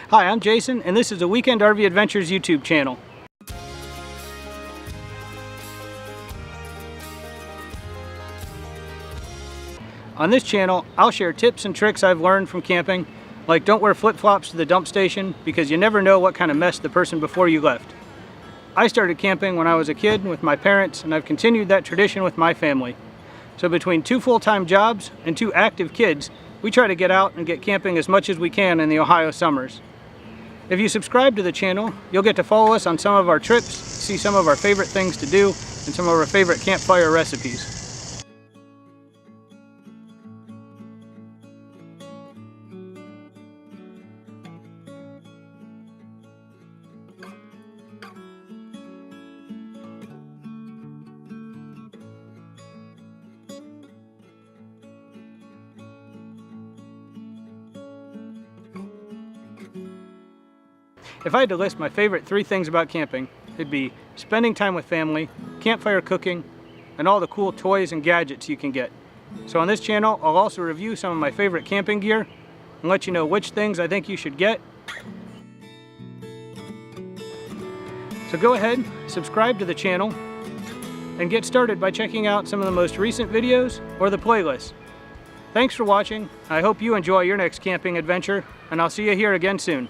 Hi, I'm Jason, and this is a Weekend RV Adventures YouTube channel. On this channel, I'll share tips and tricks I've learned from camping, like don't wear flip-flops to the dump station because you never know what kind of mess the person before you left. I started camping when I was a kid with my parents, and I've continued that tradition with my family. So between 2 full-time jobs and 2 active kids, we try to get out and get camping as much as we can in the Ohio summers. If you subscribe to the channel, you'll get to follow us on some of our trips, see some of our favorite things to do, and some of our favorite campfire recipes. If I had to list my favorite 3 things about camping, it'd be spending time with family, campfire cooking, and all the cool toys and gadgets you can get. So on this channel, I'll also review some of my favorite camping gear and let you know which things I think you should get. So go ahead, subscribe to the channel, and get started by checking out some of the most recent videos or the playlist. Thanks for watching. I hope you enjoy your next camping adventure, and I'll see you here again soon.